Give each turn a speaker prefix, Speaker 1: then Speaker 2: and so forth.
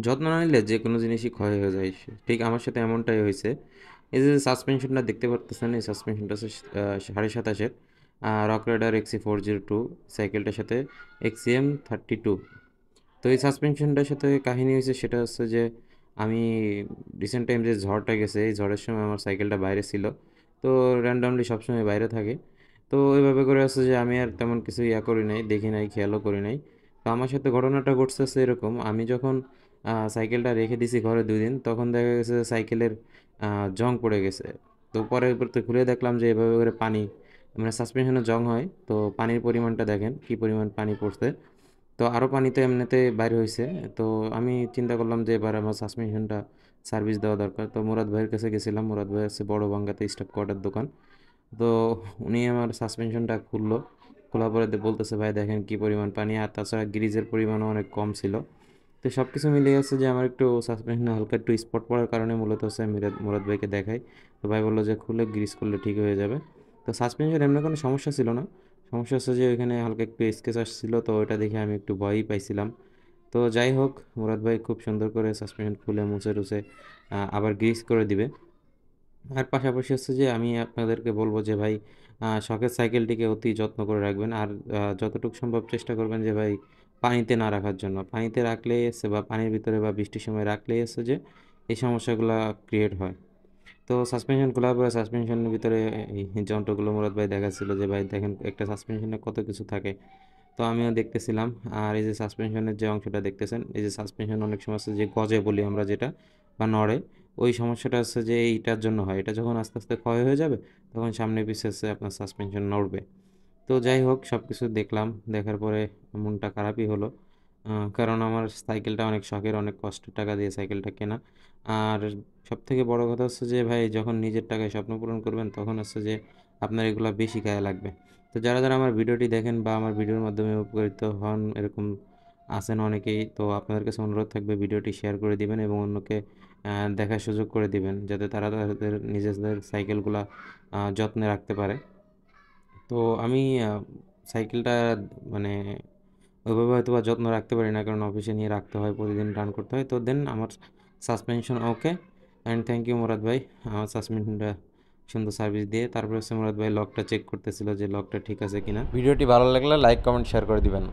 Speaker 1: যত্ন না নিলে যে কোনো জিনিসই ক্ষয় হয়ে যায়। ঠিক আমার সাথে এমনটাই হয়েছে। এই যে সাসপেনশনটা দেখতে পারতেছেন, এই সাসপেনশনটা হচ্ছে 27.5-এর রক রাইডার XC402 সাইকেলটার সাথে XCM32। তো এই সাসপেনশনটার সাথে কাহিনী হয়েছে সেটা হচ্ছে যে আমি রিসেন্ট টাইম যে ঝড়টা গেছে, এই ঝড়ের সময় আমার সাইকেলটা বাইরে ছিল। তো র্যান্ডমলি সবসময় বাইরে থাকে। তো ওইভাবে করে আছে যে আমি আর তেমন কিছু করি নাই, দেখি নাই, খেয়ালও করি নাই। তো আমার সাথে ঘটনাটা ঘটতেছে এরকম, আমি যখন সাইকেলটা রেখে দিছি ঘরে 2 দিন, তখন দেখা গেছে যে সাইকেলের জং পড়ে গেছে। তো পরে তো খুলে দেখলাম যে এভাবে করে পানি, মানে সাসপেনশনে জং হয়, তো পানির পরিমাণটা দেখেন কি পরিমাণ পানি পড়ছে। তো আরও পানি তো এমনিতে বাইরে হয়েছে। তো আমি চিন্তা করলাম যে এবার আমার সাসপেনশনটা সার্ভিস দেওয়া দরকার। তো মুরাদ ভাইয়ের কাছে গেছিলাম, মুরাদ ভাই আছে বড় বাঙ্গাতে স্টক কোয়ার্টার দোকান। তো উনি আমার সাসপেনশনটা খুললো, খোলার পরে বলতেছে ভাই দেখেন কি পরিমাণ পানি, আর তাছাড়া গ্রিজের পরিমাণও অনেক কম ছিল। তো সব কিছু মিলিয়ে আছে যে আমার একটু সাসপেনশনে হালকা একটু স্পট পড়ার কারণে মূলত হচ্ছে আমি মুরাদ ভাইকে দেখাই। তো ভাই বললো যে খুলে গ্রিজ করলে ঠিক হয়ে যাবে। তো সাসপেনশন এমনি কোনো সমস্যা ছিল না, সমস্যা হচ্ছে যে ওইখানে হালকা একটু স্কেচ আসছিল, তো ওইটা দেখে আমি একটু ভয়ই পাইছিলাম। তো যাই হোক, মুরাদ ভাই খুব সুন্দর করে সাসপেনশন খুলে মুছে টুছে আবার গ্রিজ করে দিবে। আর পাশাপাশি হচ্ছে যে আমি আপনাদেরকে বলবো যে ভাই শখের সাইকেলটিকে অতি যত্ন করে রাখবেন। আর যতটুকু সম্ভব চেষ্টা করবেন যে ভাই পানিতে না রাখার জন্য। পানিতে রাখলেই এসে বা পানির ভিতরে বা বৃষ্টির সময় রাখলেই এসে যে এই সমস্যাগুলো ক্রিয়েট হয়। তো সাসপেনশন খোলার পরে সাসপেনশনের ভিতরে এই যন্ত্রগুলো মুরাদ ভাই দেখাচ্ছিল যে ভাই দেখেন একটা সাসপেনশনে কত কিছু থাকে। তো আমিও দেখতেছিলাম। আর এই যে সাসপেনশনের যে অংশটা দেখতেছেন, এই যে সাসপেনশন অনেক সময় আছে যে গজে বলি আমরা যেটা, বা নড়ে, ওই সমস্যাটা হচ্ছে যে এইটার জন্য হয়। এটা যখন আস্তে আস্তে ক্ষয় হয়ে যাবে, তখন সামনে পিছে হচ্ছে আপনার সাসপেনশন নড়বে। তো যাই হোক, সব কিছু দেখলাম, দেখার পরে মনটা খারাপই হলো। কারণ আমার সাইকেলটা অনেক শখের, অনেক কষ্টের টাকা দিয়ে সাইকেলটা কেনা। আর সবথেকে বড় কথা হচ্ছে যে ভাই যখন নিজের টাকায় স্বপ্ন পূরণ করবেন, তখন হচ্ছে যে আপনার এগুলা বেশি গায়ে লাগবে। তো যারা যারা আমার ভিডিওটি দেখেন বা আমার ভিডিওর মাধ্যমে উপকৃত হন, এরকম আছেন অনেকেই, তো আপনাদের কাছে অনুরোধ থাকবে ভিডিওটি শেয়ার করে দিবেন এবং অন্যকে দেখার সুযোগ করে দিবেন, যাতে তারা তাদের নিজেদের সাইকেলগুলা যত্নে রাখতে পারে। তো আমি সাইকেলটা মানে ওইভাবে হয়তো বা যত্ন রাখতে পারি না, কারণ অফিসে নিয়ে রাখতে হয়, প্রতিদিন রান করতে হয়। তো দেন আমার suspension okay. And thank you Murad ভাই, আমার সাসপেনশনটা সুন্দর সার্ভিস দিয়ে। তারপরে হচ্ছে মুরাদ ভাই লকটা চেক করতেছিল যে লকটা ঠিক আছে কিনা। ভিডিওটি ভালো লাগলে লাইক কমেন্ট শেয়ার করে দিবেন।